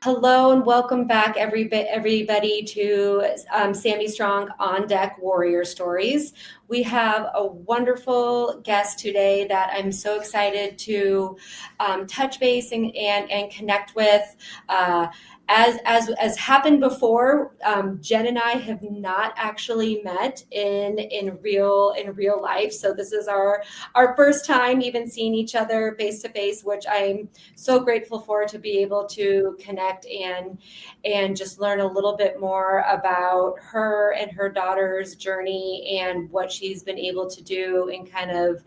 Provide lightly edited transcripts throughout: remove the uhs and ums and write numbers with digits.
Hello and welcome back, everybody, to Sammy Strong On Deck Warrior Stories. We have a wonderful guest today that I'm so excited to touch base and connect with. As happened before, Jen and I have not actually met in real life, so this is our first time even seeing each other face to face, which I'm so grateful for, to be able to connect and just learn a little bit more about her and her daughter's journey and what she's been able to do and kind of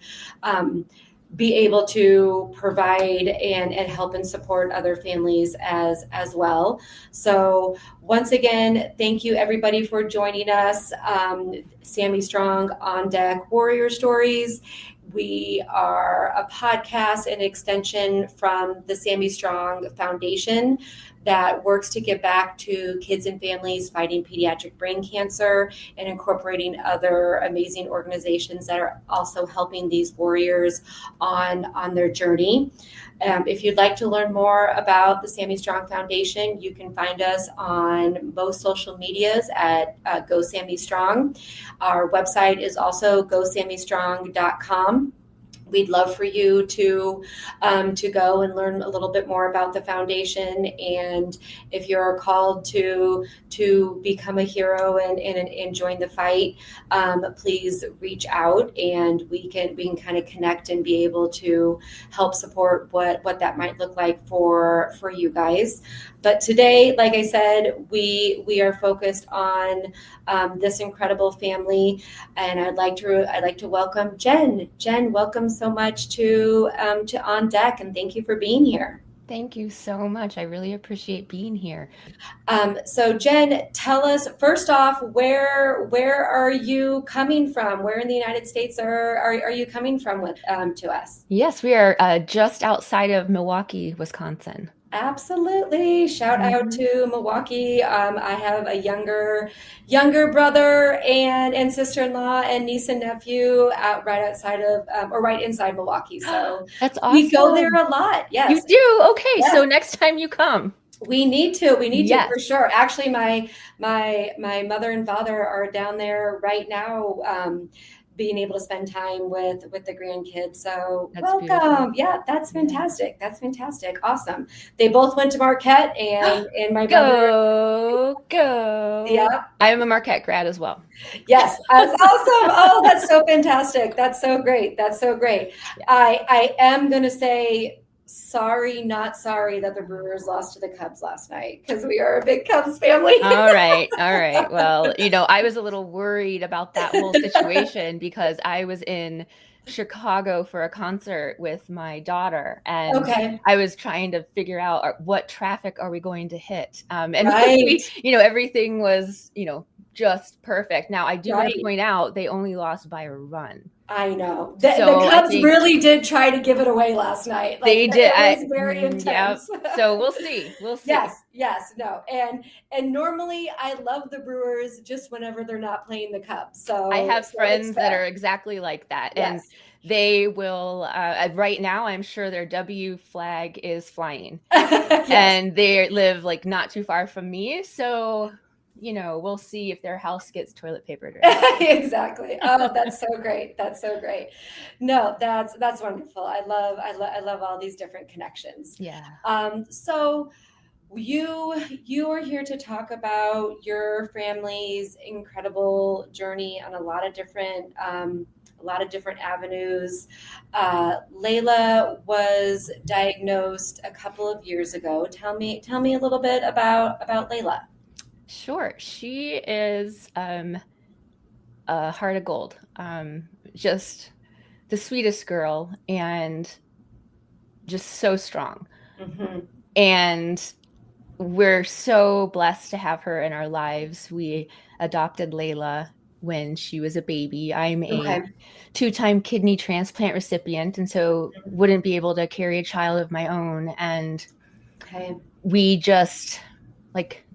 be able to provide and help and support other families as well. So once again, thank you everybody for joining us. Sammy Strong On Deck Warrior Stories. We are a podcast and extension from the Sammy Strong Foundation that works to give back to kids and families fighting pediatric brain cancer and incorporating other amazing organizations that are also helping these warriors on their journey. If you'd like to learn more about the Sammy Strong Foundation, you can find us on most social medias at Go Sammy Strong. Our website is also gosammystrong.com. We'd love for you to go and learn a little bit more about the foundation. And if you're called to become a hero and join the fight, please reach out and we can kind of connect and be able to help support what that might look like for you guys. But today, like I said, we are focused on this incredible family, and I'd like to welcome Jen. Jen, welcome so much to On Deck, and thank you for being here. Thank you so much. I really appreciate being here. So Jen, tell us first off, where are you coming from? Where in the United States are you coming from to us? Yes, we are just outside of Milwaukee, Wisconsin. Absolutely. Shout out to Milwaukee. I have a younger brother and sister-in-law and niece and nephew out right outside of or right inside Milwaukee. So that's awesome. We go there a lot. Yes. You do? Okay. Yeah. So next time you come. We need to Yes. for sure. Actually, my mother and father are down there right now, being able to spend time with the grandkids. So That's welcome. beautiful. Yeah, that's fantastic. Yeah. That's fantastic. Awesome. They both went to Marquette and my brother. Go. Yeah. I am a Marquette grad as well. Yes. That's awesome. Oh, that's so fantastic. That's so great. That's so great. Yeah. I am going to say, sorry, not sorry that the Brewers lost to the Cubs last night, because we are a big Cubs family. All right. Well, I was a little worried about that whole situation because I was in Chicago for a concert with my daughter, and okay. I was trying to figure out what traffic are we going to hit. And right. Everything was, just perfect. Now I do want to point out they only lost by a run. I know. The Cubs really did try to give it away last night. They did. It was very intense. Yep. So we'll see. Yes, no. And normally I love the Brewers just whenever they're not playing the Cubs. So I have friends that are exactly like that. Yes. And they will, right now, I'm sure their W flag is flying. Yes. And they live not too far from me. So we'll see if their house gets toilet papered or not. Exactly. Oh, that's so great. That's so great. No, that's wonderful. I love all these different connections. Yeah. So you are here to talk about your family's incredible journey on a lot of different avenues. Layla was diagnosed a couple of years ago. Tell me a little bit about Layla. Sure. She is a heart of gold, just the sweetest girl and just so strong. Mm-hmm. And we're so blessed to have her in our lives. We adopted Layla when she was a baby. I'm a 2-time kidney transplant recipient, and so wouldn't be able to carry a child of my own. And we just...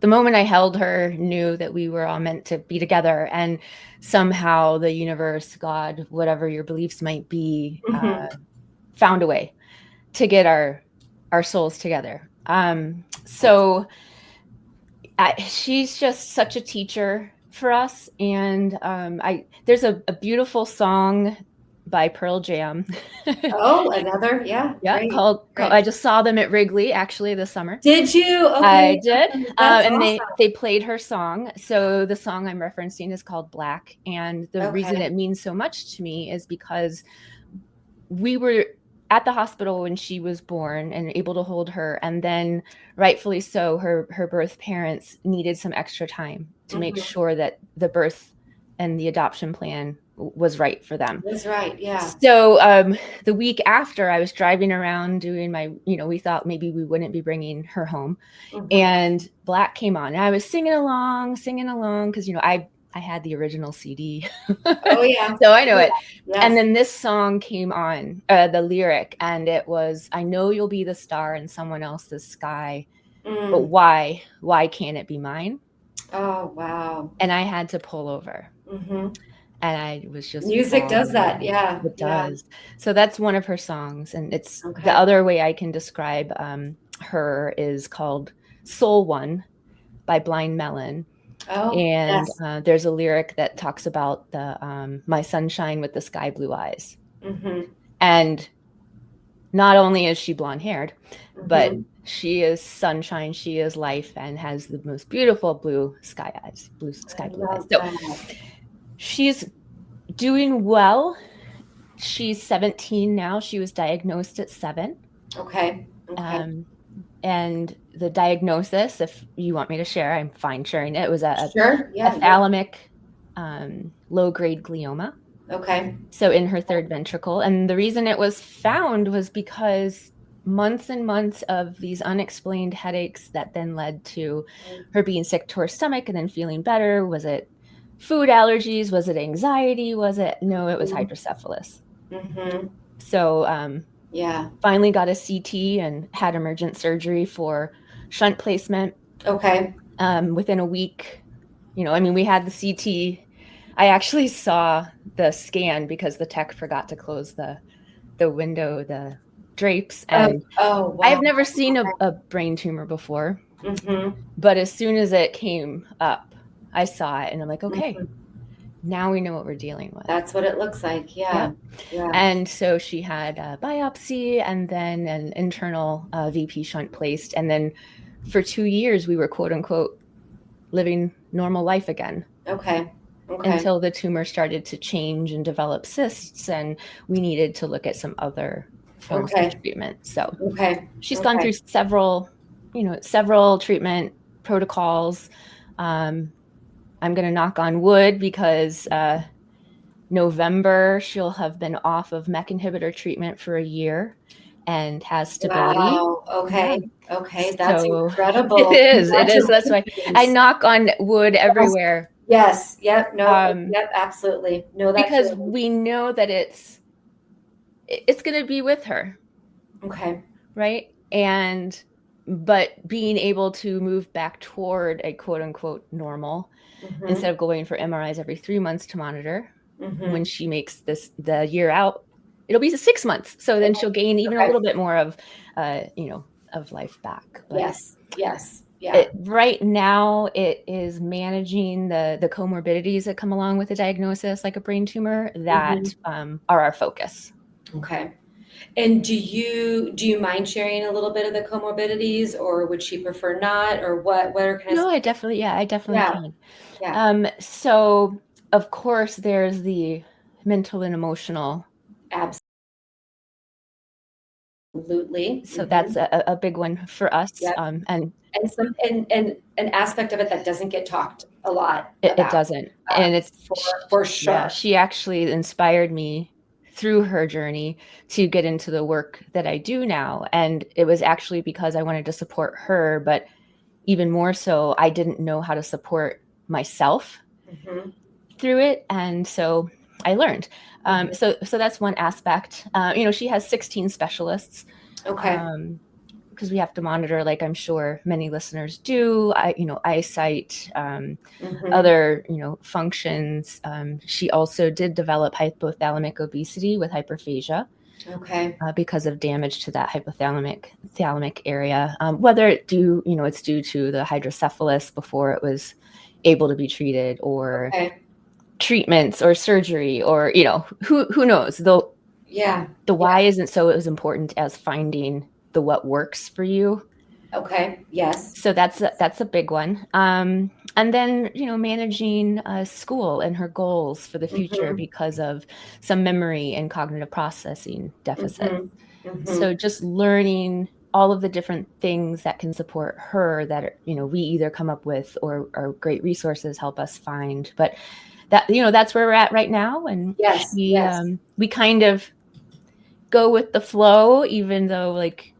the moment I held her, knew that we were all meant to be together, and somehow the universe, God, whatever your beliefs might be, found a way to get our souls together. So she's just such a teacher for us. And there's a beautiful song by Pearl Jam. Oh, another, yeah, Yeah, great, called I great. just saw them at Wrigley actually this summer. Did you? I Okay, did, that's and awesome. they played her song. So the song I'm referencing is called Black, and the reason Okay. it means so much to me is because we were at the hospital when she was born and able to hold her, and then rightfully so, her birth parents needed some extra time to make Mhm. sure that the birth and the adoption plan was right for them. That's right, yeah. So the week after, I was driving around doing my, we thought maybe we wouldn't be bringing her home, Mhm. and Black came on, and I was singing along because I had the original CD, Oh, yeah. so I know Oh, it. yeah. And Yes. then this song came on, the lyric, and it was, "I know you'll be the star in someone else's sky, but Mm. why can't it be mine?" Oh, wow. And I had to pull over, Hmm. and I was just Music does that. bawling. Yeah, It yeah. does. So that's one of her songs, and it's the Okay. other way I can describe her is called "Soul One" by Blind Melon. Oh, And yes. there's a lyric that talks about the my sunshine with the sky blue eyes. Hmm. And not only is she blonde haired, but Hmm. she is sunshine, she is life, and has the most beautiful blue sky eyes, blue I sky blue eyes. love So that. she's doing well. She's 17 now. She was diagnosed at 7. Okay. Okay. Um, and the diagnosis, if you want me to share, I'm fine sharing it. It was Sure. a Yeah, yeah. thalamic low grade glioma. Okay. So in her third ventricle. And the reason it was found was because months and months of these unexplained headaches that then led to her being sick to her stomach and then feeling better. Was it food allergies? Was it anxiety? Was it? No, it was hydrocephalus. Mm-hmm. So Yeah. finally got a CT and had emergent surgery for shunt placement Okay. within a week. We had the CT. I actually saw the scan because the tech forgot to close the window, the drapes, Oh, and oh, I wow. have never seen Okay. a brain tumor before. Mm-hmm. But as soon as it came up, I saw it, and I'm like, okay, Mm-hmm. now we know what we're dealing with. That's what it looks like. Yeah. Yep. Yeah. And so she had a biopsy and then an internal VP shunt placed. And then for 2 years, we were quote unquote living normal life again Okay. Okay. until the tumor started to change and develop cysts. And we needed to look at some other forms of Okay. treatment. So Okay. she's gone Okay. through several treatment protocols. I'm going to knock on wood because November, she'll have been off of MEK inhibitor treatment for a year and has stability. Wow. Yeah. Okay. Okay. That's So it incredible. is. It is. That's why I Congratulations. knock on wood Yes. everywhere. Yes. Yep. No. Um, Yep. Absolutely. No, that because feeling. we know that it's going to be with her, Okay. right? But being able to move back toward a quote unquote normal Mm-hmm. instead of going for MRIs every 3 months to monitor Mm-hmm. when she makes the year out, it'll be 6 months. So then she'll gain even a Okay. little bit more of life back. But Yes. Yes. Yeah. right now it is managing the comorbidities that come along with a diagnosis like a brain tumor that Mm-hmm. are our focus. Okay. And do you mind sharing a little bit of the comorbidities, or would she prefer not, or what are kind of? No, I definitely Yeah. can. Yeah. So of course there's the mental and emotional. Absolutely. So Mm-hmm. that's a big one for us. Yep. And an aspect of it that doesn't get talked a lot It about, doesn't. And it's, for yeah, sure. she actually inspired me through her journey to get into the work that I do now. And it was actually because I wanted to support her, but even more so, I didn't know how to support myself Mm-hmm. through it. And so I learned. Mm-hmm. So that's one aspect. She has 16 specialists. Okay. Because we have to monitor, like I'm sure many listeners do, eyesight, Mm-hmm. other, functions. She also did develop hypothalamic obesity with hyperphagia. Okay. because of damage to that thalamic area. Whether it's due to the hydrocephalus before it was able to be treated, or Okay. treatments or surgery, or who knows. Yeah. The Yeah. why isn't so as important as finding the what works for you. Okay. Yes. So that's a big one. And then managing school and her goals for the future Mm-hmm. because of some memory and cognitive processing deficits. Mm-hmm. Mm-hmm. So just learning all of the different things that can support her that we either come up with, or great resources help us find. But that's where we're at right now. And Yes. Yes. we kind of go with the flow, even though, like,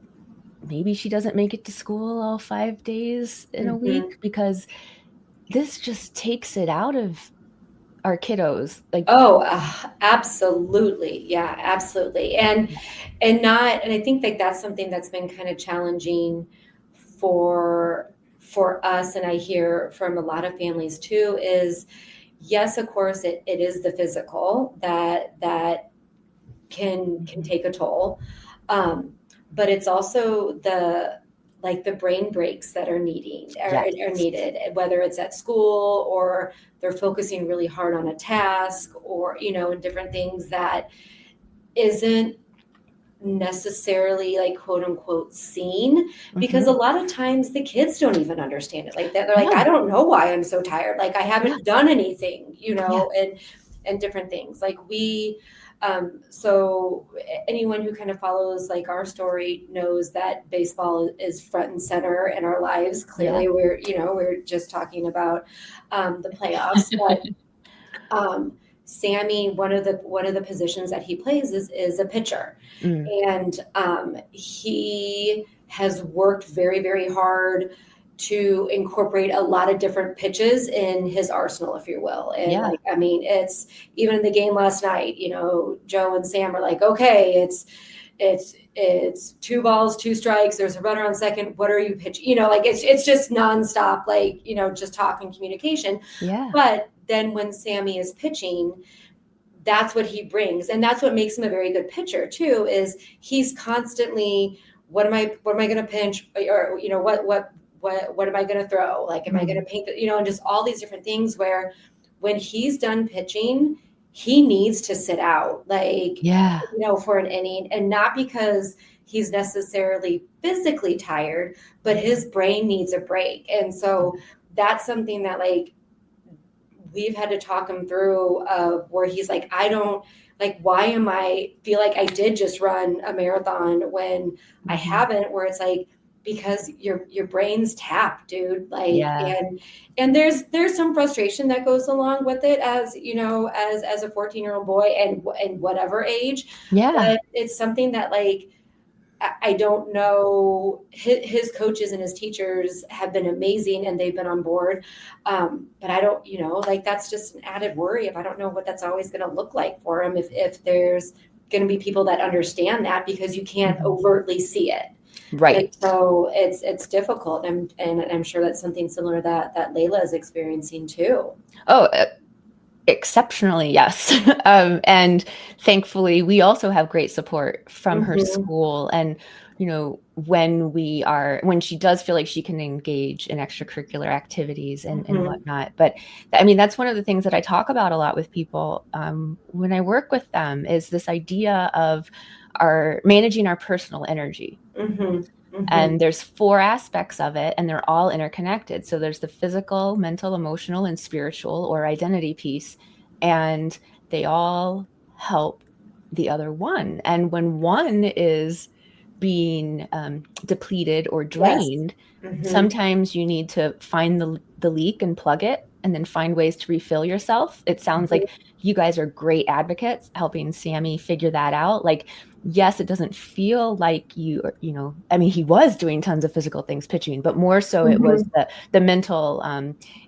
maybe she doesn't make it to school all 5 days in a Mm-hmm. week, because this just takes it out of our kiddos. Like, Oh, absolutely. Yeah, absolutely. And I think like that's something that's been kind of challenging for us, and I hear from a lot of families too, is yes, of course it is the physical that can take a toll. Um, but it's also the brain breaks that are yes, are needed, whether it's at school or they're focusing really hard on a task, or in different things that isn't necessarily like quote unquote seen, because a hmm lot of times the kids don't even understand it like that. They're like, I no, don't know why I'm so tired, like I yeah, haven't done anything, yeah, and different things like so anyone who kind of follows like our story knows that baseball is front and center in our lives. yeah, Clearly we're just talking about the playoffs, but um, Sammy, one of the positions that he plays is a pitcher, mm, and he has worked very, very hard to incorporate a lot of different pitches in his arsenal, if you will. And yeah, like, I mean, it's even in the game last night. Joe and Sam are like, okay, it's 2 balls, 2 strikes. There's a runner on second. What are you pitching? Like it's just nonstop, like just talk and communication. yeah, But then when Sammy is pitching, that's what he brings, and that's what makes him a very good pitcher too. Is he's constantly, what am I going to pinch, or what am I going to throw? Like, am I going mm, to paint and just all these different things. Where when he's done pitching, he needs to sit out, like yeah, for an inning, and not because he's necessarily physically tired, but his brain needs a break. And so that's something that like we've had to talk him through, where he's like, I don't, like, why am I feel like I did just run a marathon when I hmm haven't, where it's like, because your brain's tapped, dude. Like, yeah, and there's some frustration that goes along with it, as as a 14-year-old boy, and whatever age. yeah. But it's something that like I don't know. His coaches and his teachers have been amazing, and they've been on board. But I don't, like that's just an added worry if I don't know what that's always going to look like for him. If there's going to be people that understand that, because you can't hmm overtly see it, and Right. so it's difficult. And I'm sure that's something similar that Layla is experiencing too. Oh, exceptionally, yes. And thankfully, we also have great support from her Mm-hmm. school. And when she does feel like she can engage in extracurricular activities and Mm-hmm. whatnot. But I mean, that's one of the things that I talk about a lot with people, when I work with them, is this idea of our managing our personal energy. Mm-hmm. Mm-hmm. And there's 4 aspects of it, and they're all interconnected. So there's the physical, mental, emotional, and spiritual, or identity piece, and they all help the other one. And when one is being depleted or Yes. drained, Mm-hmm. sometimes you need to find the leak and plug it, and then find ways to refill yourself. It sounds Mm-hmm. like you guys are great advocates helping Sammy figure that out. Like, yes, it doesn't feel like I mean, he was doing tons of physical things pitching, but more so it was Mm-hmm. the mental,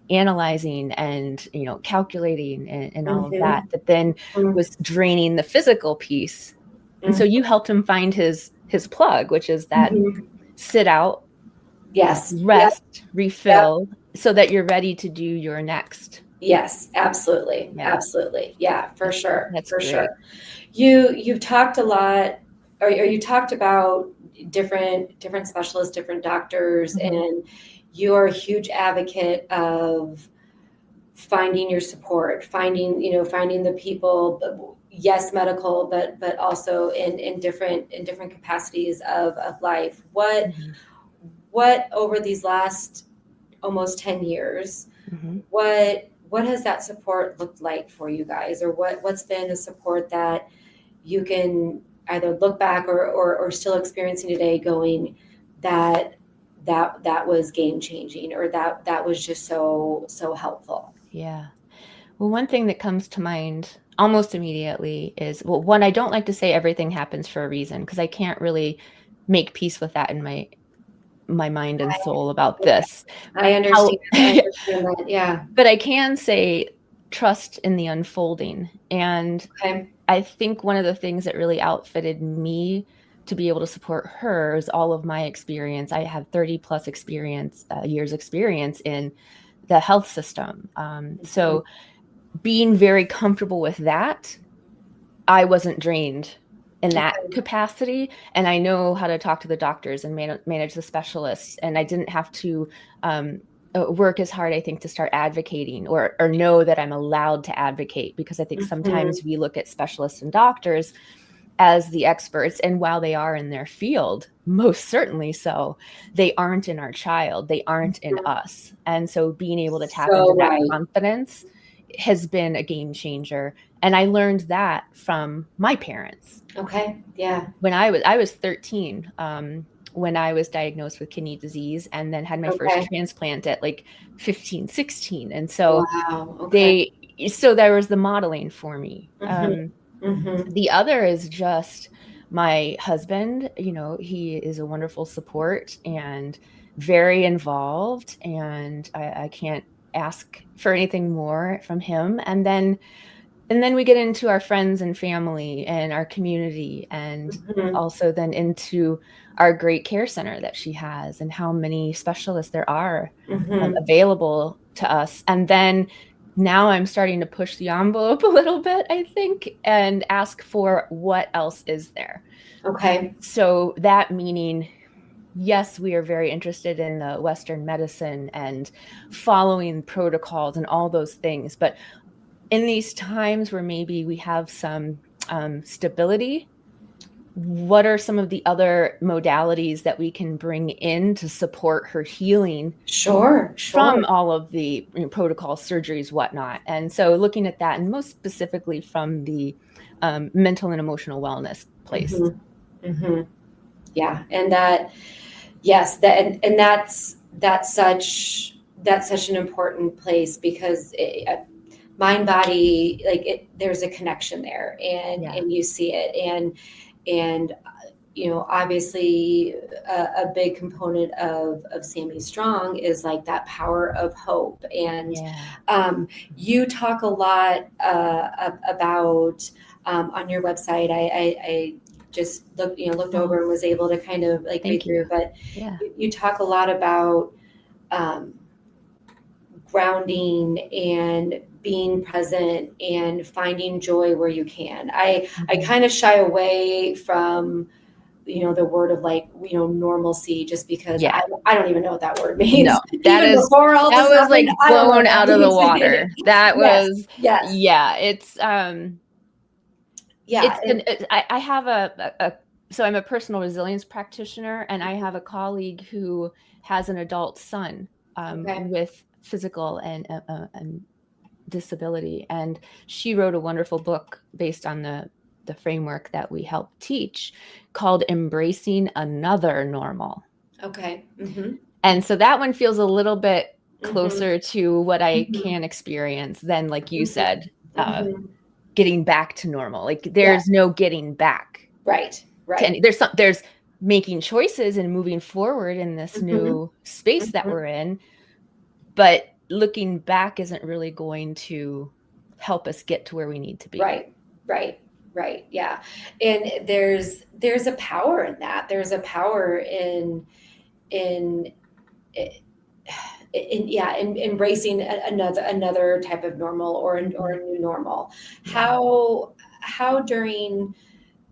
analyzing and, calculating, and all of that, Mm-hmm. that then Mm-hmm. was draining the physical piece. And so you helped him find his plug, which is that Mm-hmm. sit out, Yes. Yep. rest, Yep. refill, so that you're ready to do your next. Yes, absolutely. Yeah, Absolutely. Yeah, for sure. that's For great. sure. You've talked a lot, or you talked about different specialists, different doctors, Mhm. and you're a huge advocate of finding your support, finding the people, yes, medical, but also in different capacities of life. Mhm. What over these last almost 10 years, Mhm. what has that support looked like for you guys, or what's been the support that you can either look back or still experiencing today, going that that was game changing, or that was just so helpful. Yeah. Well, one thing that comes to mind almost immediately is, well, one, I don't like to say everything happens for a reason because I can't really make peace with that in my mind and soul about Okay, this. I How understand. I understand that. Yeah. but I can say trust in the unfolding. And Okay. I think one of the things that really outfitted me to be able to support her is all of my experience. I have 30 plus years experience in the health system. Mhm. So being very comfortable with that, I wasn't drained in that Okay. capacity, and I know how to talk to the doctors and manage the specialists, and I didn't have to work as hard, I think, to start advocating or know that I'm allowed to advocate, because I think Mhm. sometimes we look at specialists and doctors as the experts, and while they are in their field, most certainly so, they aren't in our child, they aren't in Mhm. us. And so being able to tap into So that right. confidence has been a game changer, and I learned that from my parents. Okay. Yeah. When I was 13, when I was diagnosed with kidney disease, and then had my first Okay. transplant at like 15, 16. And so Wow. Okay. they so there was the modeling for me. Mhm. Mhm. The other is just my husband. He is a wonderful support and very involved, and I can't ask for anything more from him. And then we get into our friends and family and our community, and Mhm. also then into our great care center that she has, and how many specialists there are Mhm. available to us. And then now I'm starting to push the envelope a little bit, I think, and ask for what else is there. Okay. So that meaning, yes, we are very interested in the Western medicine and following protocols and all those things. But in these times where maybe we have some stability, what are some of the other modalities that we can bring in to support her healing Sure. Sure. from all of the protocols, surgeries, whatnot? And so looking at that, and most specifically from the mental and emotional wellness place. Mhm. Mhm. Yeah. And that, yes, that and that's such an important place, because mind body, like there's a connection there, and Yeah. you see it, and obviously a big component of Sammy Strong is like that power of hope. And Yeah. you talk a lot about, on your website. I just looked Oh, over and was able to kind of like read thank you. through, but Yeah. you talk a lot about um, grounding and being present and finding joy where you can. I Mhm. kind of shy away from the word of like normalcy, just because Yeah. I don't even know what that word No, means. that Even is before all that this was happened, like I don't know what blown that out of the means. water. That Yes, was, yes, yeah, yeah, it's been I have so I'm a personal resilience practitioner, and I have a colleague who has an adult son okay, with physical and disability, and she wrote a wonderful book based on the framework that we help teach, called Embracing Another Normal. okay, mm-hmm, And so that one feels a little bit mm-hmm, closer to what I mm-hmm, can experience than, like you mm-hmm, said, mm-hmm. getting back to normal. Like Yeah, there's no getting back right, to right, any. There's making choices and moving forward in this mm-hmm, new space that mm-hmm. we're in, but looking back isn't really going to help us get to where we need to be. Right, right, right. Yeah. And there's a power in that. There's a power in embracing another type of normal, or a new normal. Yeah. How during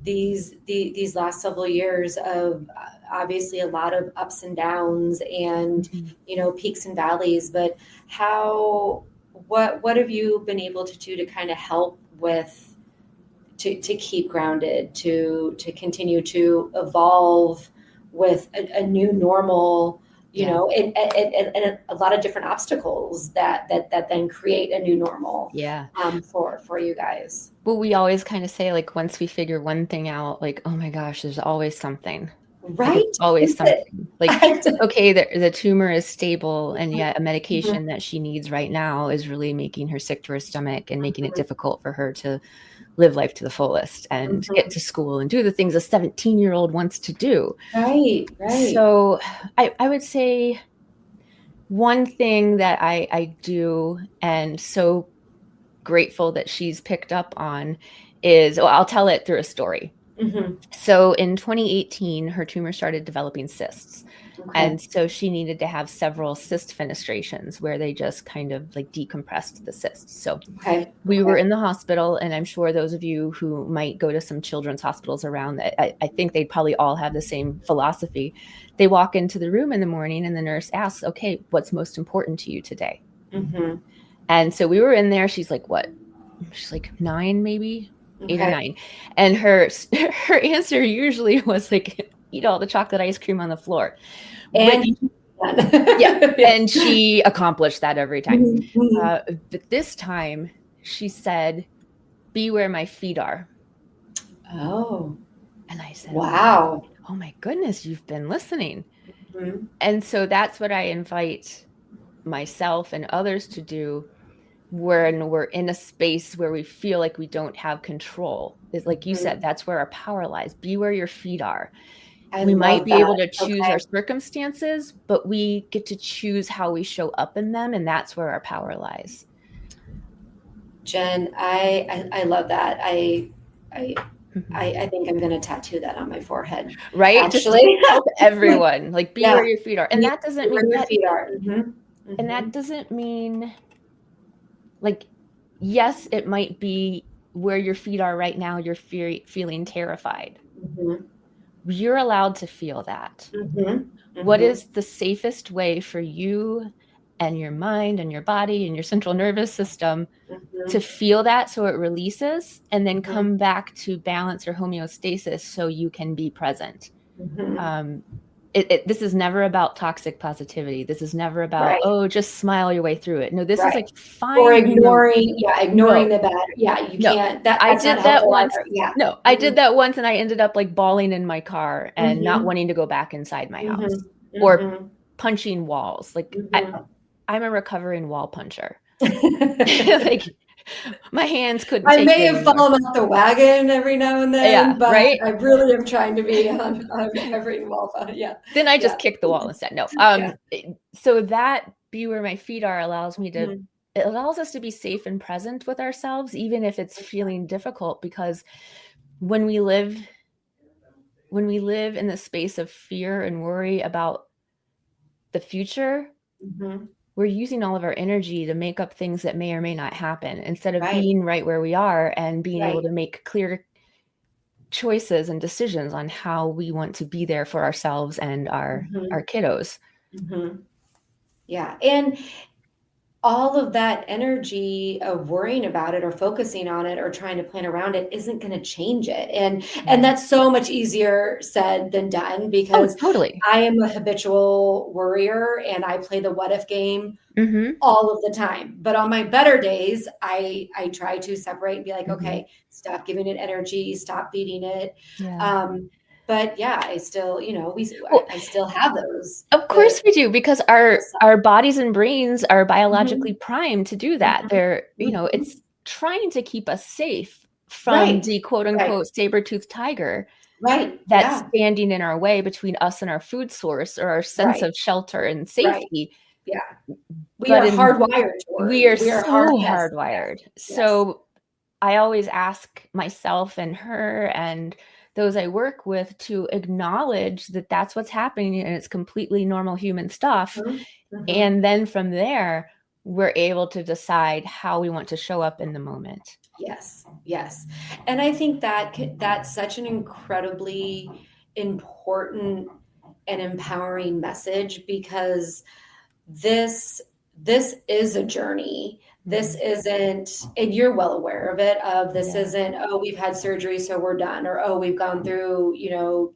these last several years of obviously a lot of ups and downs, and Mhm. peaks and valleys, but how what have you been able to do to kind of help with, to keep grounded, to continue to evolve with a new normal, Yeah. and a lot of different obstacles that then create a new normal, Yeah. for you guys. Well, we always kind of say, like, once we figure one thing out, like, oh my gosh, there's always something. Like, it's Right? always Is it? something. Like, okay, the tumor is stable, and yet a Mhm, medication that she needs right now is really making her sick to her stomach and making it mhm, difficult for her to live life to the fullest and get mhm. to school and do the things a 17-year-old wants to do. Right, right. So I would say one thing that I do, and so grateful that she's picked up on, is, well, I'll tell it through a story. Mhm. So in 2018, her tumor started developing cysts. Okay, And so she needed to have several cyst fenestrations where they just kind of like decompressed the cysts. So okay, we were okay. in the hospital, and I'm sure those of you who might go to some children's hospitals around, I think they probably all have the same philosophy. They walk into the room in the morning, and the nurse asks, okay, what's most important to you today? Mhm. And so we were in there. She's like, what? She's like 9, maybe 8 or Okay. 9. And her her answer usually was like, eat all the chocolate ice cream on the floor, which, And yeah, yeah. and she accomplished that every time. Mhm, mhm. But this time she said, be where my feet are. Oh, And I said, wow. oh my goodness, you've been listening. Mhm, And so that's what I invite myself and others to do when we're in a space where we feel like we don't have control. Is like you said, mhm. that's where our power lies. Be where your feet are. I We might love be able that. to choose our Okay. circumstances, but we get to choose how we show up in them, and that's where our power lies. Jen, I love that. I Mhm. I think I'm gonna tattoo that on my forehead, Right? Just to actually. help everyone, like, be Yeah. where your feet are. And Be that doesn't where mean your that feet are. Mhm, and that mhm, doesn't mean, like, yes, it might be where your feet are right now, you're feeling terrified. mhm, You're allowed to feel that. mhm, What mhm, is the safest way for you and your mind and your body and your central nervous system to mhm, feel that, so it releases, and then mhm, come back to balance or homeostasis so you can be present? mhm. Um, this is never about toxic positivity. This is never about, Right, oh, just smile your way through it. No, this is right. like Or finding the ignoring, yeah, ignoring no, the bad. Yeah, you no. can't, I that's not did that helpful once. either. Yeah. No, I did Mhm, that once, and I ended up like bawling in my car and not mhm, wanting to go back inside my house, mhm, or mhm, punching walls. Like mhm. I'm a recovering wall puncher. Like my hands couldn't I take may it have anymore. fallen off the wagon every now and Yeah, then, but right? I really am trying to be on every wall. Yeah, Then I yeah, just kicked the wall instead. No. yeah. So that be where my feet are allows me to Mhm, it allows us to be safe and present with ourselves, even if it's feeling difficult, because when we live when we live in the space of fear and worry about the future, mhm. we're using all of our energy to make up things that may or may not happen, instead of Right, being right where we are and being able right. to make clear choices and decisions on how we want to be there for ourselves and our Mhm, kiddos. mhm. Yeah, and all of that energy of worrying about it or focusing on it or trying to plan around it isn't going to change it, and Yeah. that's so much easier said than done, Oh, because totally. I am a habitual worrier and I play the what if game Mhm. all of the time. But on my better days, I try to separate and be like, Mhm. okay, stop giving it energy, stop feeding it. Yeah. um but yeah, I still, Well, I still have those, of the course we do, because those our bodies and brains are Mhm, biologically primed to do that. mhm, They're, mhm. it's trying to keep us safe from Right, the quote right, unquote saber-toothed tiger right, that's yeah, standing in our way between us and our food source or our sense right, of shelter and right, safety. yeah. We But are in hardwired to We are worry. We are hard so Yes, hardwired. yes, yes. So I always ask myself and her and those I work with to acknowledge that that's what's happening and it's completely normal human stuff. Mhm. Mhm. And then from there, we're able to decide how we want to show up in the moment. Yes, yes. And I think that that's such an incredibly important and empowering message, because this this is a journey. This Mhm. isn't, and you're well aware of it, of this Yeah. isn't, oh, we've had surgery, so we're done, or oh, we've gone through,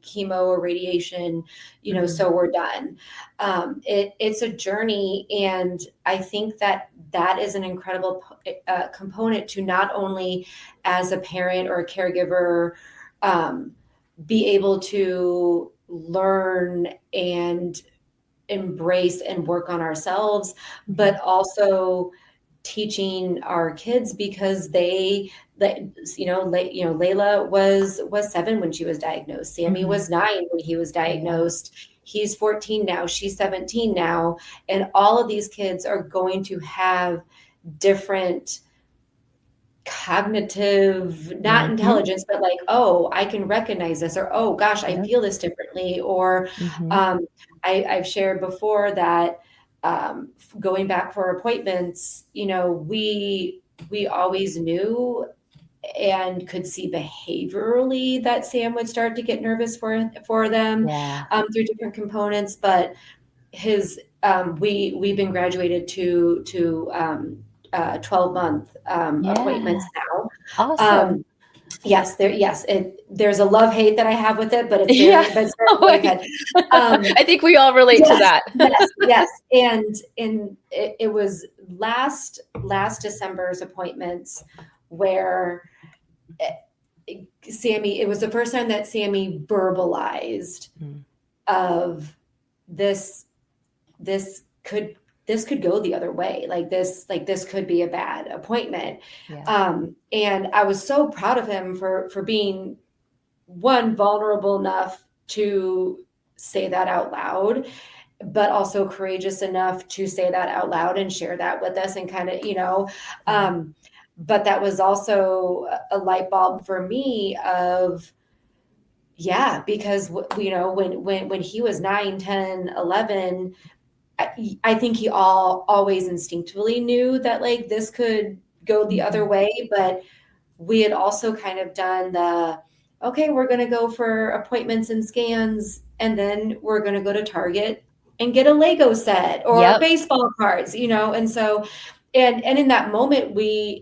chemo or radiation, Mhm. so we're done. It's a journey, and I think that that is an incredible component to not only as a parent or a caregiver, um, be able to learn and embrace and work on ourselves, Mhm. but also teaching our kids, because Layla was 7 when she was diagnosed. Sammy Mhm. was 9 when he was Yeah. diagnosed. He's 14 now. She's 17 now, and all of these kids are going to have different cognitive, not Mhm. intelligence, but like, oh, I can recognize this, or oh gosh, I Yep. feel this differently, or Mhm. um, I've shared before that, going back for appointments, we always knew and could see behaviorally that Sam would start to get nervous for them, Yeah. through different components, but his we've been graduated to 12-month appointments Yeah. now. Awesome. um, there's a love hate that I have with it, but Yeah. it's Oh, very, very good. I think we all relate to Yes, that. yes, yes. And it was last December's appointments where Sammy, it was the first time that Sammy verbalized Mm. of this this could this could go the other way, like this could be a bad appointment. Yeah. And I was so proud of him for being, one, vulnerable enough to say that out loud, but also courageous enough to say that out loud and share that with us, and kind of, Yeah. but that was also a light bulb for me of, yeah, because when he was 9, 10, 11, I think he always instinctively knew that, like, this could go the other Mhm. way, but we had also kind of done okay, we're going to go for appointments and scans, and then we're going to go to Target and get a Lego set or Yep. baseball cards, and so, and in that moment,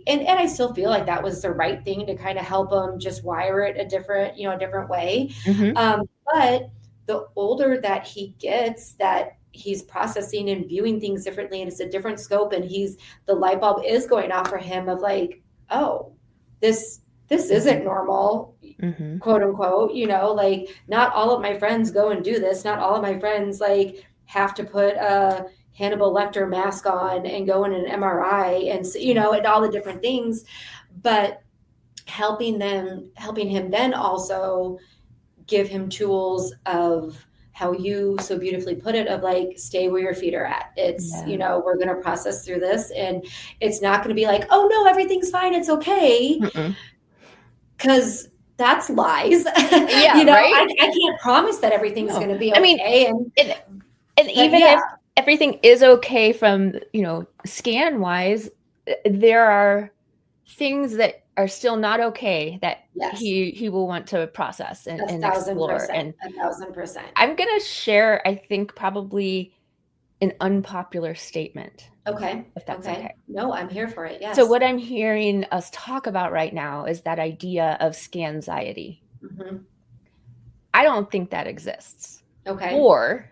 and I still feel like that was the right thing to kind of help them just wire it a different way. Mhm. But the older that he gets, that he's processing and viewing things differently, and it's a different scope, and the light bulb is going off for him of like, oh, this Mhm. isn't normal, Mhm. quote unquote, like, not all of my friends go and do this, not all of my friends like have to put a Hannibal Lecter mask on and go in an MRI, and and all the different things, but helping him then also give him tools of how you so beautifully put it, of like, stay where your feet are at. It's, Yeah. we're going to process through this, and it's not going to be like, oh no, everything's fine, it's okay, Mm-mm. because that's lies. Yeah, right? I can't promise that everything's No. going to be I mean, okay. And and and but even yeah, if everything is okay from, scan wise, there are things that are still not okay that yes, he will want to process and, a and thousand explore. percent, And a thousand percent. I'm gonna share, I think, probably an unpopular statement, Okay, if that's okay. okay. No, I'm here for it. So Yes. what I'm hearing us talk about right now is that idea of scanxiety. Hmm. I don't think that exists. Okay. Or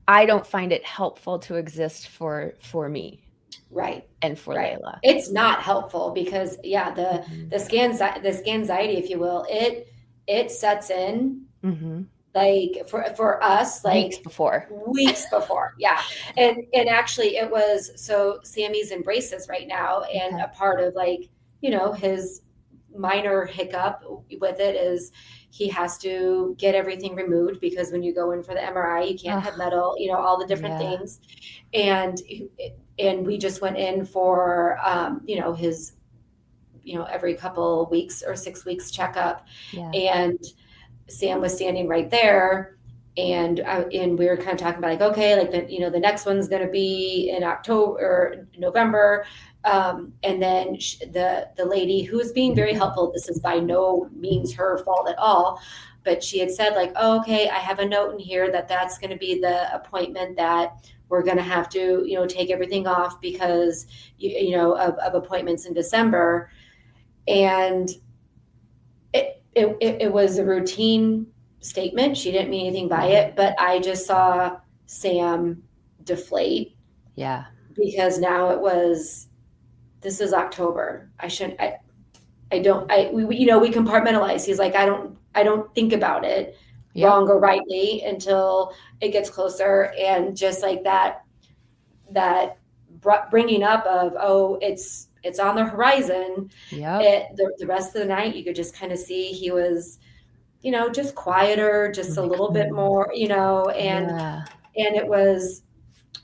I don't find it helpful to exist for me Right. and for Right. Layla. It's not helpful, because yeah, Mhm. the scanxiety, if you will, it sets in, Mhm. like, for us, Weeks like before. weeks before. Yeah. And actually, it was, so Sammy's in braces right now, and Okay. a part of, like, his minor hiccup with it is he has to get everything removed, because when you go in for the MRI, you can't have Ugh, metal, all the different yeah. things. And we just went in for his every couple weeks or 6 weeks checkup. Yeah. And Sam was standing right there, and we were kind of talking about like, okay, like the next one's going to be in October or November. And then the lady who was being very helpful, this is by no means her fault at all, but she had said like, oh, okay, I have a note in here that's going to be the appointment that we're going to have to, take everything off because, of appointments in December. And it was a routine statement. She didn't mean anything by it, but I just saw Sam deflate. Yeah. Because now this is October. We compartmentalize. He's like, I don't think about it wrong or rightly until it gets closer. And just like that bringing up of, oh, it's on the horizon. The rest of the night, you could just kind of see he was, just quieter, just a little bit more, and it was,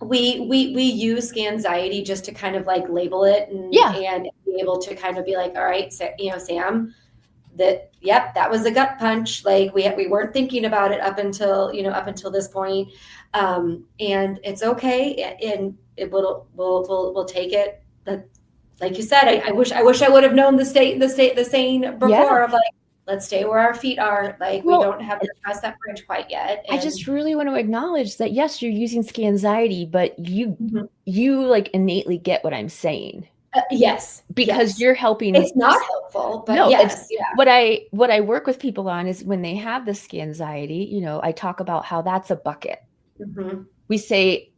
we use Scanxiety just to kind of like label it and be able to kind of be like, all right, so, Sam, that was a gut punch. Like we weren't thinking about it up until this point. And it's okay. And we'll take it. But like you said, I wish I would have known the saying before of like, let's stay where our feet are. Like we don't have to cross that bridge quite yet. And I just really want to acknowledge that, yes, you're using Scanxiety, but you like innately get what I'm saying. Yes. Because you're helping. It's not helpful, but yes. Yeah. What I work with people on is when they have the Scanxiety, I talk about how that's a bucket. We say,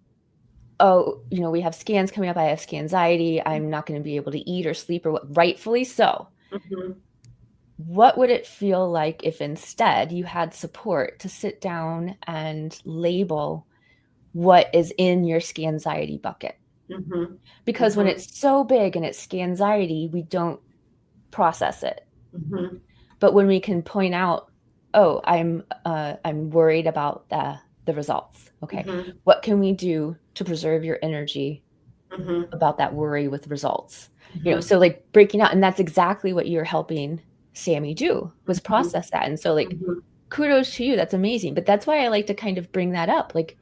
oh, we have scans coming up. I have Scanxiety. I'm not going to be able to eat or sleep or what, rightfully so. What would it feel like if instead you had support to sit down and label what is in your Scanxiety bucket? Because when it's so big and it's Scanxiety, we don't process it. But when we can point out, oh, I'm worried about the results. Okay, what can we do to preserve your energy about that worry with results? So like breaking out, and that's exactly what you're helping Sammy do, was process that. And so like kudos to you, that's amazing. But that's why I like to kind of bring that up. Like,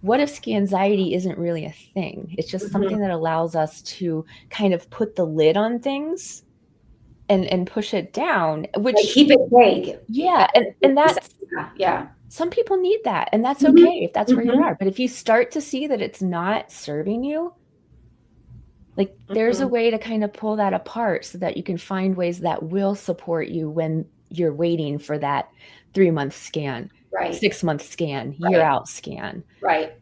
what if Scanxiety isn't really a thing? It's just something that allows us to kind of put the lid on things and push it down, which like keep it vague. Yeah. And that's, some people need that, and that's okay if that's where you are. But if you start to see that it's not serving you, like there's a way to kind of pull that apart so that you can find ways that will support you when you're waiting for that 3-month scan, 6-month scan, year out scan. Right.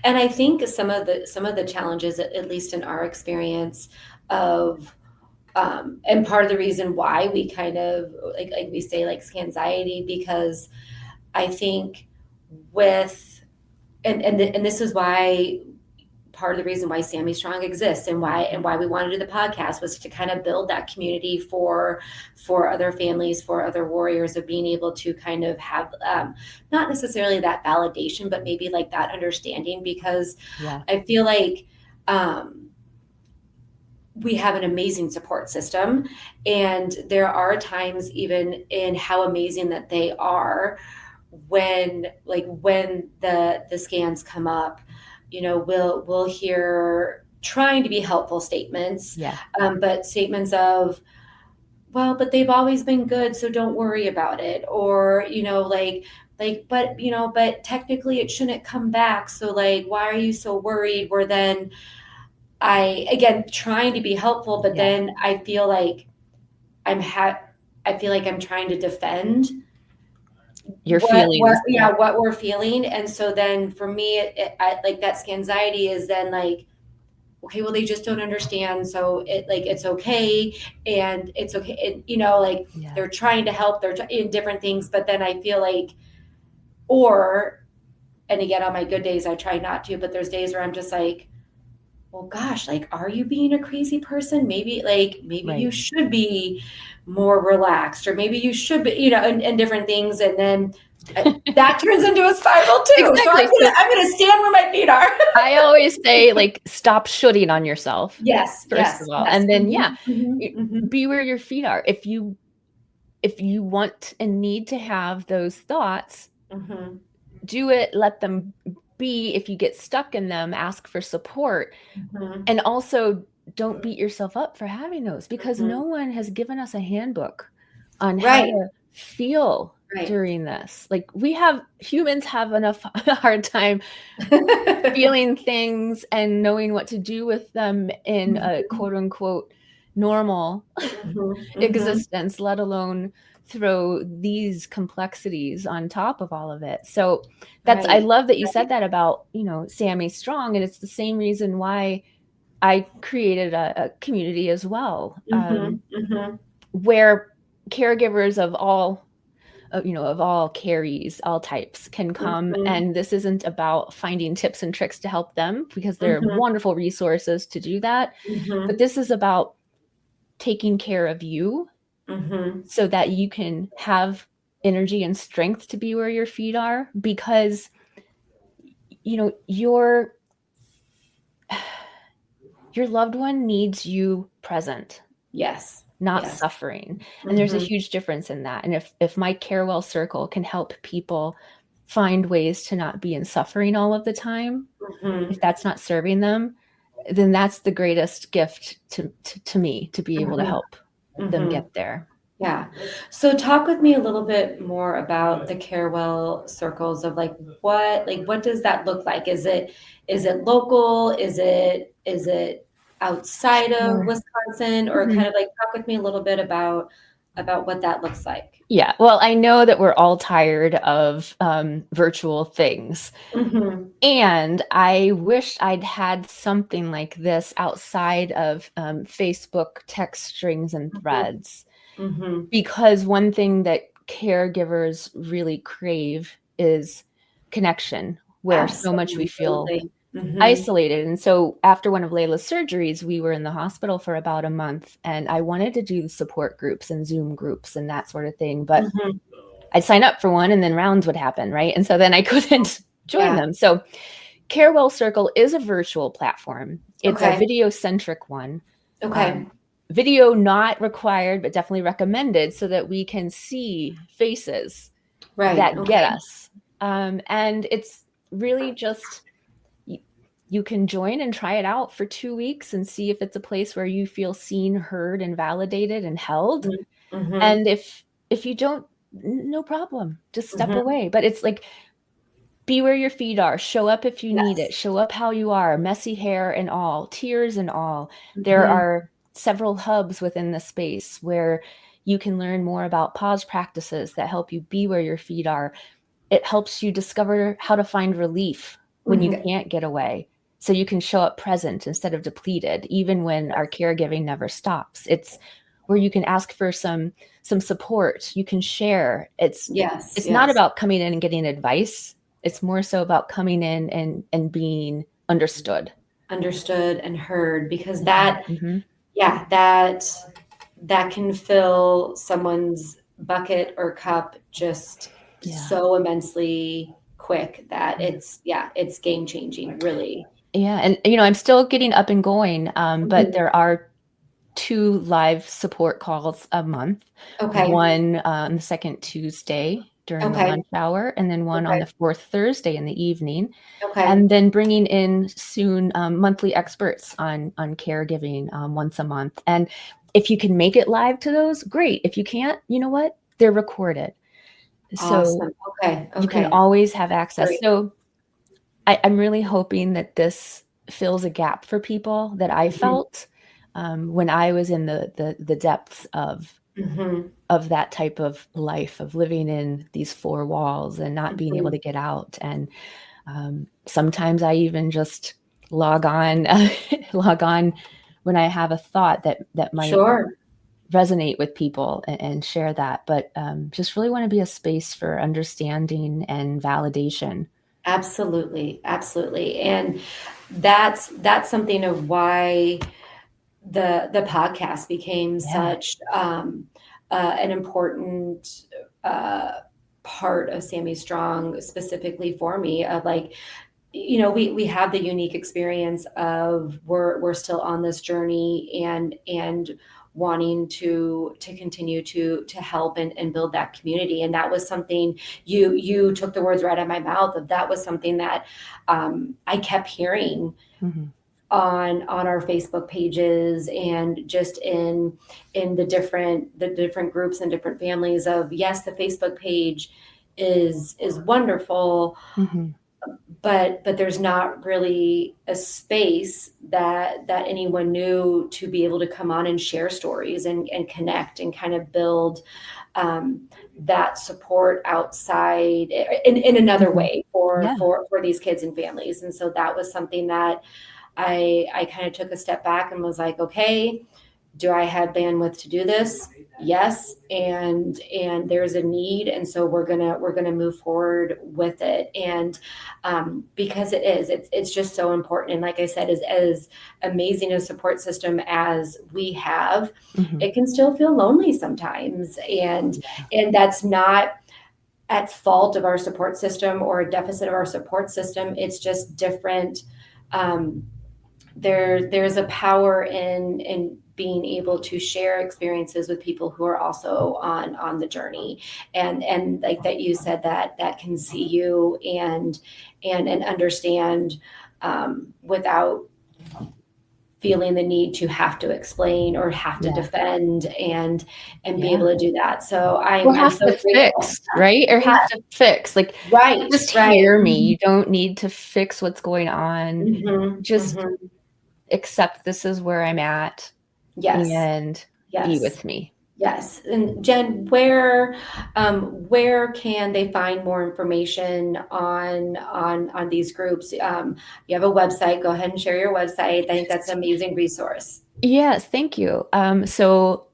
And I think some of the challenges, at least in our experience of, and part of the reason why we kind of like we say like Scanxiety, because I think and this is why part of the reason why Sammy Strong exists and why we wanted to do the podcast was to kind of build that community for other families, for other warriors, of being able to kind of have not necessarily that validation, but maybe like that understanding, because I feel like we have an amazing support system, and there are times even in how amazing that they are when the scans come up. We'll hear trying to be helpful statements, but statements of, well, but they've always been good, so don't worry about it. Or, but technically it shouldn't come back. So like, why are you so worried? Where then again, trying to be helpful, but then I feel like I'm trying to defend your feelings. What we're feeling. And so then for me, like that Scanxiety is then like, okay, well, they just don't understand. So it's okay. And it's okay. And, they're trying to help, they're in different things. But then I feel like, and again, on my good days, I try not to, but there's days where I'm just like, well, gosh, like, are you being a crazy person? Maybe Right. you should be more relaxed, or maybe you should be, and different things. And then that turns into a spiral too. So Exactly. So I'm gonna stand where my feet are. I always say, like, stop shooting on yourself, Yes, first of yes, all. yes. And then, yeah, Mhm, be where your feet are. If you want and need to have those thoughts, mhm, do it, let them be. If you get stuck in them, ask for support. mhm, And also, don't beat yourself up for having those, because no mhm. one has given us a handbook on how Right, to feel right. during this. Like, humans have enough hard time feeling things and knowing what to do with them in a Mhm, quote unquote normal mhm, mhm. existence, let alone throw these complexities on top of all of it. So I Right, love that you said right. that about, Sammy Strong. And it's the same reason why I created a community as well, Mhm, mhm, where caregivers of all carries, all types can come. mhm, And this isn't about finding tips and tricks to help them, because there are mhm, wonderful resources to do that. But mhm, this is about taking care of you mhm. so that you can have energy and strength to be where your feet are, because your loved one needs you present, Yes, not yes. suffering. And there's a Mhm, huge difference in that. And if my care well circle can help people find ways to not be in suffering all of the time, if mhm, that's not serving them, then that's the greatest gift to me, to be able to mhm, help them mhm. get there. Yeah. So talk with me a little bit more about the Carewell circles of what does that look like? Is it local? Is it outside of Sure. Wisconsin? Or Mhm. kind of like talk with me a little bit about what that looks like. Yeah. Well, I know that we're all tired of virtual things. Mhm. And I wished I'd had something like this outside of Facebook text strings and Mhm. threads, Mhm. because one thing that caregivers really crave is connection, where so much we feel Absolutely. Mhm. isolated. And so after one of Layla's surgeries, we were in the hospital for about a month, and I wanted to do support groups and Zoom groups and that sort of thing. But Mhm. I'd sign up for one and then rounds would happen, right? And so then I couldn't join Yeah. them. So Carewell Circle is a virtual platform. It's a Okay. video centric one. Okay. Um, Video not required, but definitely recommended, so that we can see faces Right. that get Okay. us. And it's really just you, you can join and try it out for 2 weeks and see if it's a place where you feel seen, heard, and validated and held. Mhm. Mhm. And if you don't, no problem, just step Mhm. away. But it's like, be where your feet are. Show up if you need it. Yes. Show up how you are, messy hair and all, tears and all. There Mhm. are several hubs within the space where you can learn more about pause practices that help you be where your feet are. It helps you discover how to find relief when you Mhm. can't get away. So you can show up present instead of depleted, even when our caregiving never stops. It's where you can ask for some support. You can share. Yes, It's not yes. about coming in and getting advice. It's more so about coming in and being understood. Understood and heard, because Yeah. that, Hmm. yeah, that can fill someone's bucket or cup just Yeah. so immensely quick that it's game changing, really. Yeah. And, I'm still getting up and going, but Mhm. there are two live support calls a month, Okay. one on the second Tuesday during the Okay. lunch hour, and then one on Okay. the fourth Thursday in the evening. Okay. And then bringing in soon monthly experts on caregiving once a month. And if you can make it live to those, great. If you can't, you know what? They're recorded. So Awesome. Okay. you can Okay. always have access. Great. So I'm really hoping that this fills a gap for people that I Mhm. felt when I was in the depths Mhm. of that type of life, of living in these four walls and not being able Mhm. to get out. And sometimes I even just log on, log on when I have a thought that might Sure. resonate with people, and share that. But just really want to be a space for understanding and validation. Absolutely, absolutely. And that's something of why the podcast became Yeah. such an important uh, part of Sammy Strong, specifically for me. Of like, we have the unique experience of we're still on this journey, and wanting to continue to help and build that community. And that was something you took the words right out of my mouth. Of that was something that I kept hearing Mm-hmm. on our Facebook pages, and just in the different groups and different families. Of, yes, the Facebook page is wonderful, Mm-hmm. but there's not really a space that anyone knew to be able to come on and share stories, and connect, and kind of build that support outside in another Mm-hmm. way for Yeah. for these kids and families. And so that was something that I kind of took a step back and was like, okay, do I have bandwidth to do this? Yes. And there's a need. And so we're gonna move forward with it. And because it's just so important. And like I said, as amazing a support system as we have, Mm-hmm. it can still feel lonely sometimes. And that's not at fault of our support system or a deficit of our support system. It's just different. Um, there's a power in being able to share experiences with people who are also on the journey, and like that, you said, that can see you and understand, without feeling the need to have to explain or have to Yeah. defend, and be Yeah. able to do that. So Or I'm have so to grateful. fix, right? Or Yeah. have to fix. Like, Right, just right. hear me. Mhm. You don't need to fix what's going on. Mhm, Just mhm. accept this is where I'm at Yes, and be yes. with me. Yes. And Jen, where can they find more information on these groups? You have a website. Go ahead and share your website. I think that's an amazing resource. Yes, thank you. So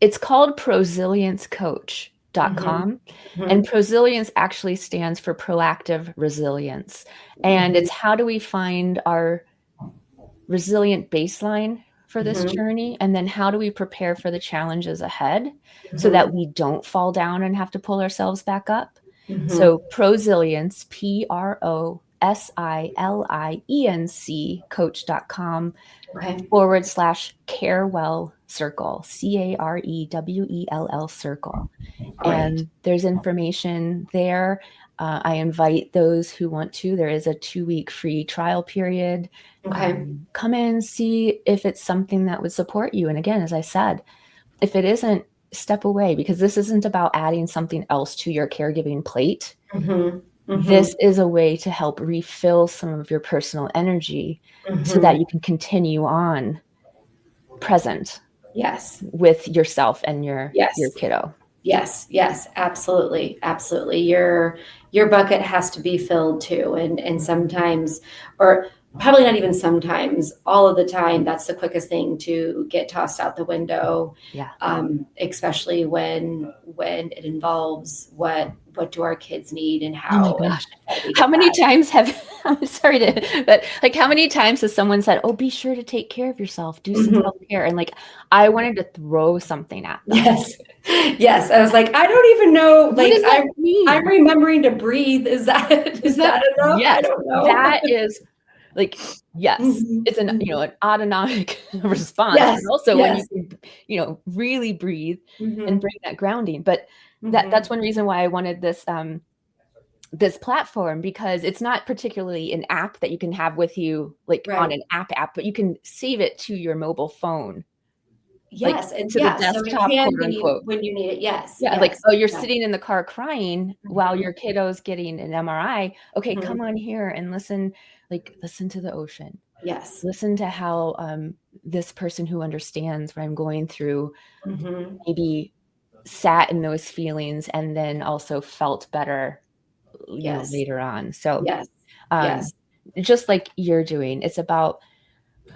it's called Hmm. prosiliencecoach.com. And Hmm. prosilience actually stands for proactive resilience. And Hmm. it's how do we find our resilient baseline for this Hmm. journey? And then how do we prepare for the challenges ahead so that Hmm. we don't fall down and have to pull ourselves back up? Hmm. So prosilience, prosilience coach.com Okay. /carewell circle, CAREWELL circle. Great. And there's information there. I invite those who want to. There is a 2-week free trial period. Okay. Come in, see if it's something that would support you. And again, as I said, if it isn't, step away, because this isn't about adding something else to your caregiving plate. Hmm. This Hmm. is a way to help refill some of your personal energy so that Hmm. you can continue on present Yes. with yourself and your Yes. kiddo. Yes, yes, absolutely, absolutely. Your bucket has to be filled too, and sometimes, or probably not even sometimes, all of the time, that's the quickest thing to get tossed out the window. Yeah. Especially when it involves what do our kids need, and Oh my how gosh. do we How get many that? times have I'm sorry to, but like how many times has someone said, "Oh, be sure to take care of yourself, do some Mhm. self-care." And like I wanted to throw something at them. Yes, yes. I was like, I don't even know. What Like, does that I'm mean? remembering to breathe. Is that Is is that that enough? I yes, don't know. that is like yes, Mhm, it's mhm. an autonomic response, Yes, but also when you yes. can, really breathe and Mhm, bring that grounding. But that's mhm. one reason why I wanted this platform, because it's not particularly an app that you can have with you like on Right. an app, but you can save it to your mobile phone, like Yes, and to the yeah, so it desktop, can quote be unquote. when you need it. Yes, Yeah, like, yes, oh, you're yes. sitting in the car crying while Mhm, your kiddo's getting an MRI. Okay, come mhm. on here and listen to the ocean. Yes. Listen to how this person who understands what I'm going through Mhm. maybe sat in those feelings and then also felt better, Yes, later on. So, yes, um, yes. just like you're doing, it's about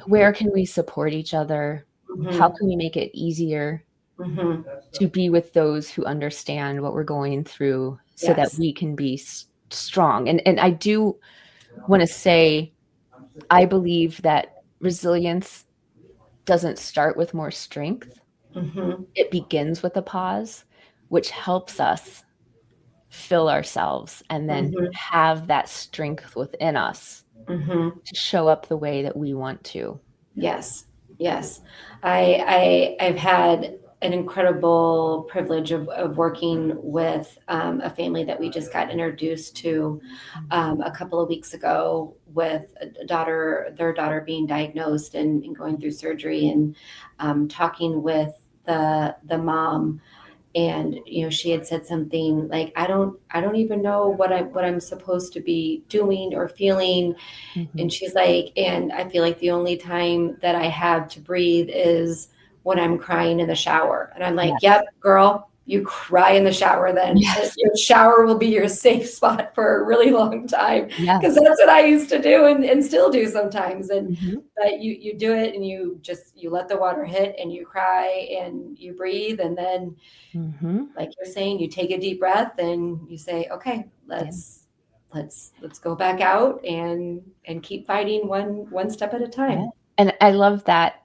where can we support each other? How Mhm, can we make it easier mhm. to be with those who understand what we're going through so that Yes, we can be strong. And I do want to say, I believe that resilience doesn't start with more strength. Mm-hmm. It begins with a pause, which helps us fill ourselves and then Mm-hmm. have that strength within us Mm-hmm. to show up the way that we want to. Yes, yes. I've had an incredible privilege of working with a family that we just got introduced to a couple of weeks ago with a daughter, their daughter being diagnosed and going through surgery, and talking with the mom. And she had said something like, I don't even know what I'm supposed to be doing or feeling. Mm-hmm. And she's like, and I feel like the only time that I have to breathe is when I'm crying in the shower. And I'm like, Yes. yep, girl, you cry in the shower then. Yes. Your shower will be your safe spot for a really long time. Because Yes. that's what I used to do and still do sometimes. And Mm-hmm. but you do it and you let the water hit and you cry and you breathe. And then, Mm-hmm. like you're saying, you take a deep breath and you say, okay, Yeah. let's go back out and keep fighting one step at a Yeah. time. And I love that,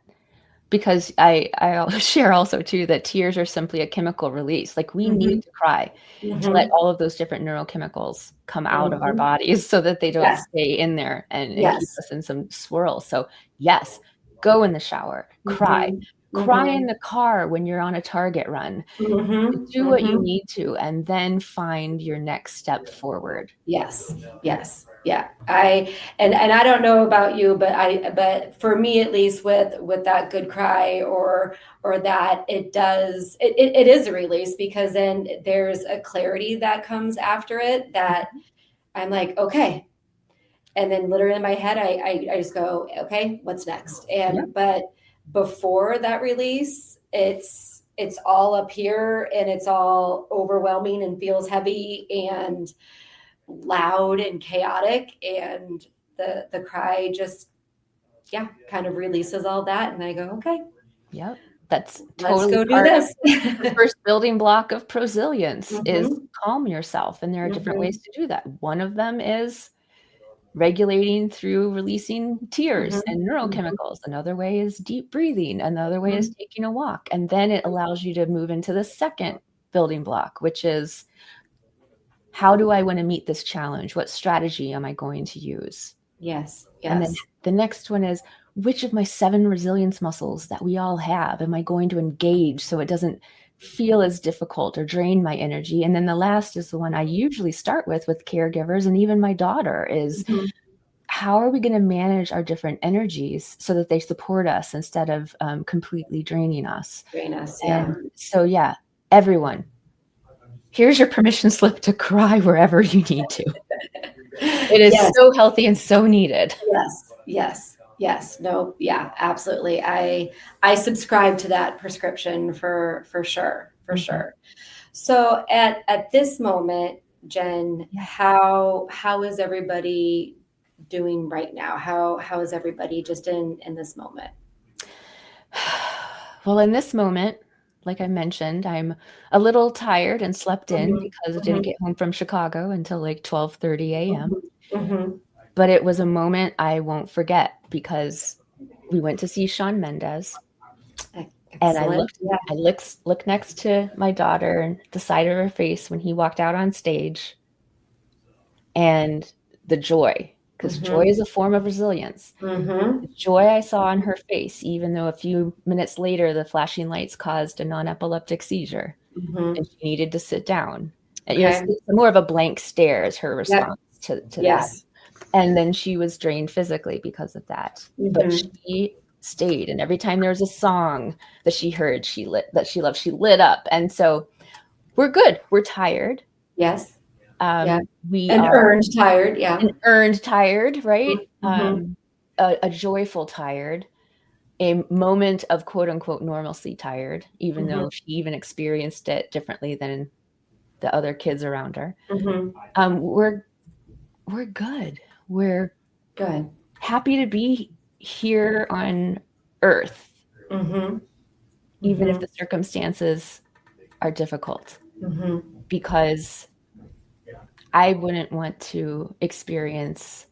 because I share also too that tears are simply a chemical release. Like, we need Mm-hmm. to cry to let Mm-hmm. all of those different neurochemicals come out of our Mm-hmm. bodies so that they don't Yes. stay in there and keep Yes. us in some swirl. So yes, go in the shower, cry, Mm-hmm. cry in Mm-hmm. the car when you're on a Target run. Mm-hmm. Do what you Mm-hmm. need to, and then find your next step forward. Yes. Yes. Yeah. And I don't know about you, but for me at least, with that good cry or that, it is a release, because then there's a clarity that comes after it, that I'm like, okay. And then literally in my head, I just go, okay, what's next? Yep. But before that release, it's all up here and it's all overwhelming and feels heavy and loud and chaotic. And the cry just, yeah, kind of releases all that. And I go, okay, Yep. That's let's totally go do part of this. the first building block of prosilience, is Mm-hmm. calm yourself. And there are different Mm-hmm. ways to do that. One of them is regulating through releasing tears and Mm-hmm. neurochemicals. Another way is deep breathing. Another way is Mm-hmm. taking a walk. And then it allows you to move into the second building block, which is, how do I want to meet this challenge? What strategy am I going to use? Yes. And then Yes. the next one is, which of my 7 resilience muscles that we all have am I going to engage so it doesn't feel as difficult or drain my energy? And then the last is the one I usually start with caregivers and even my daughter, is, Mm-hmm. how are we going to manage our different energies so that they support us instead of completely draining us? Drain us. Yeah. And so, yeah, everyone, here's your permission slip to cry wherever you need to. It is Yes. so healthy and so needed. Yes, yes, yes. No, yeah, absolutely. I subscribe to that prescription for sure, for Mhm. sure. So at this moment, Jen, Yeah. how is everybody doing right now? How is everybody just in this moment? Well, in this moment, like I mentioned, I'm a little tired and slept in Mhm, because I didn't mhm, get home from Chicago until like 12:30 a.m. mhm, mhm. But it was a moment I won't forget, because we went to see Shawn Mendes, and Excellent. Yeah. I looked next to my daughter and the side of her face when he walked out on stage, and the joy, because joy Mhm, is a form of resilience. The mhm, joy I saw on her face, even though a few minutes later the flashing lights caused a non-epileptic seizure mhm. and she needed to sit down. And, it's Okay. more of a blank stare as her Yep. response to that. Yes. And then she was drained physically because of that. But Mhm. she stayed, and every time there was a song that she heard, that she loved, she lit up. And so we're good. We're tired. Yes. Yeah. We And are earned tired. an Yeah. earned tired, right? Mhm. A joyful tired, a moment of quote unquote normalcy tired, even Mhm. though she even experienced it differently than the other kids around her. Mhm. We're good. We're Good. happy to be here on Earth, Mhm. even if Mhm. the circumstances are difficult, Mhm. because I wouldn't want to experience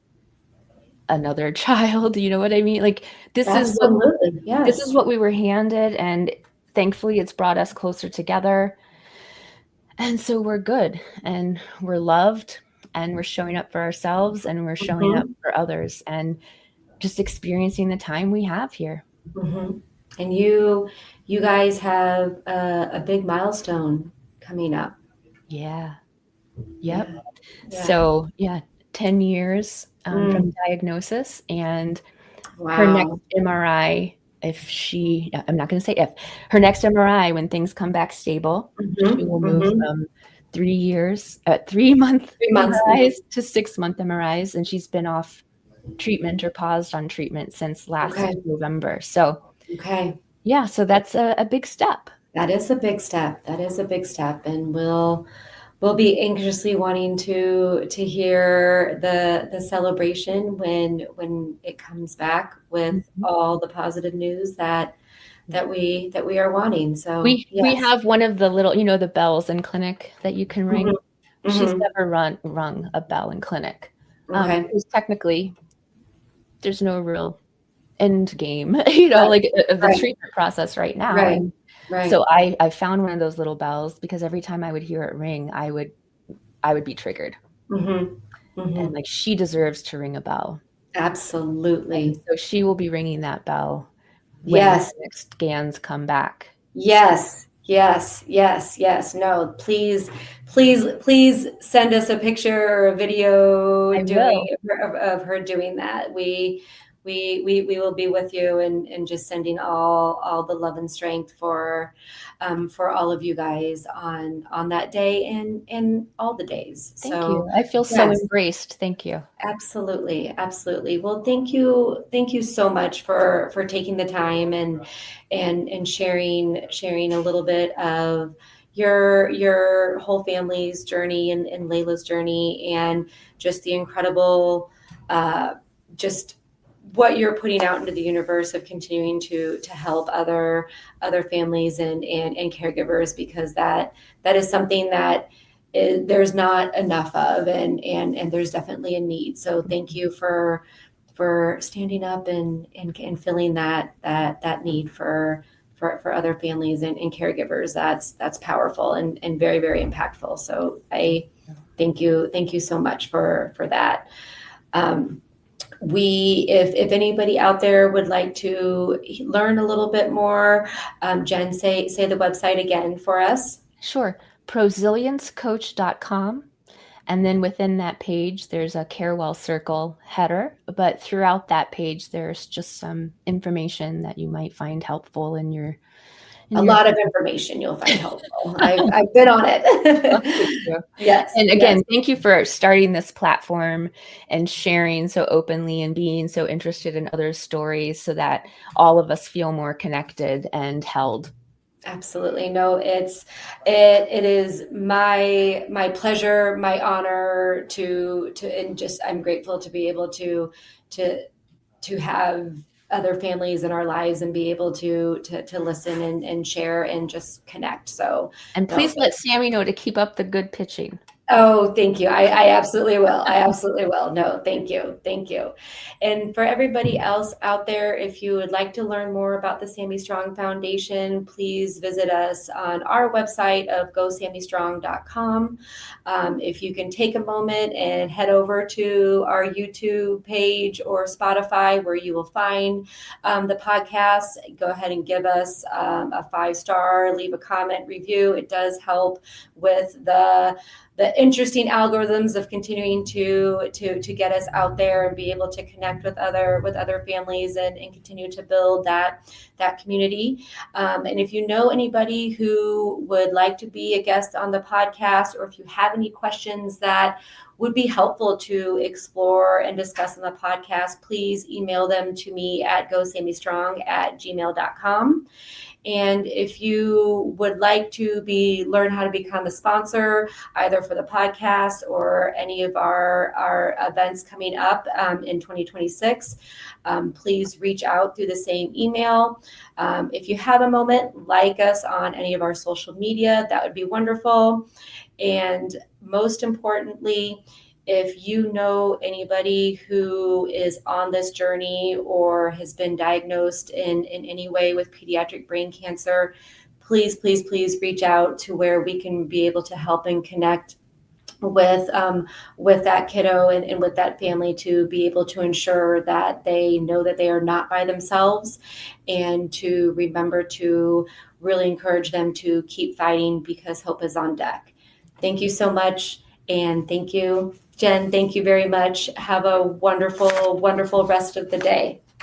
another child, you know what I mean? Like Absolutely. this is Yes. what we were handed, and thankfully it's brought us closer together. And so we're good, and we're loved, and we're showing up for ourselves, and we're showing up Hmm. for others, and just experiencing the time we have here. Hmm. And you guys have a big milestone coming up. Yeah. Yep. Yeah. Yeah. So, yeah, 10 years from Mm. diagnosis, and her next Wow. MRI, if she, I'm not going to say if, her next MRI, when things come back stable, she Hmm. will move Hmm. from 3-month 3 months. MRIs to 6-month MRIs. And she's been off treatment or paused on treatment since Okay. last November. So, Okay. yeah, so that's a big step. That is a big step. That is a big step, and we'll be anxiously wanting to hear the celebration when it comes back with Mhm. all the positive news that we are wanting. So We yes. have one of the little, the bells in clinic that you can Hmm. ring. She's Hmm. never rung a bell in clinic, Okay. because technically there's no real end game, Right. like of the Right. treatment process right now. Right. And Right. so I found one of those little bells because every time I would hear it ring, I would be triggered. Hmm. And Hmm. like she deserves to ring a bell. And Absolutely. so she will be ringing that bell when Yes. her next scans come back. So Yes, yes, yes, yes. No, please, please, please send us a picture or a video I doing will. of her doing that. We will be with you and just sending all the love and strength for all of you guys on that day and all the days. Thank So you. I feel so yes. embraced. Thank you. Absolutely, absolutely. Well, thank you so much for taking the time and sharing a little bit of your whole family's journey and Layla's journey and just the incredible uh, just what you're putting out into the universe of continuing to help other families and caregivers because that is something that there's not enough of and there's definitely a need. So thank you for standing up and filling that need for other families and caregivers. That's powerful and very very impactful. So I thank you so much for that. um, we if anybody out there would like to learn a little bit more, Jen, say the website again for us. Sure. Prosiliencecoach.com. And then within that page, there's a Carewell Circle header. But throughout that page, there's just some information that you might find helpful in your A in your lot of information you'll find helpful. I've been on Oh, it. thank you. Yes, And yes, again, thank you for starting this platform and sharing so openly and being so interested in others' stories so that all of us feel more connected and held. absolutely. No, it is my pleasure, my honor to and just I'm grateful to be able to to have other families in our lives and be able to listen and share and just connect. So And no, please let Sammy know to keep up the good pitching. oh, thank you. I absolutely will. I absolutely will. No, thank you. Thank you. And for everybody else out there, if you would like to learn more about the Sammy Strong Foundation, please visit us on our website of gosammystrong.com. If you can take a moment and head over to our YouTube page or Spotify where you will find the podcast, go ahead and give us a 5-star, leave a comment, review. It does help with the interesting algorithms of continuing to get us out there and be able to connect with other families and continue to build that community. And if you know anybody who would like to be a guest on the podcast, or if you have any questions that would be helpful to explore and discuss on the podcast, please email them to me at gosammystrong@gmail.com. And if you would like to learn how to become a sponsor, either for the podcast or any of our events coming up in 2026, please reach out through the same email. If you have a moment, like us on any of our social media, that would be wonderful. And most importantly, if you know anybody who is on this journey or has been diagnosed in any way with pediatric brain cancer, please, please, please reach out to where we can be able to help and connect with that kiddo and with that family to be able to ensure that they know that they are not by themselves, and to remember to really encourage them to keep fighting because hope is on deck. Thank you so much. And thank you, Jen. Thank you very much. Have a wonderful, wonderful rest of the day.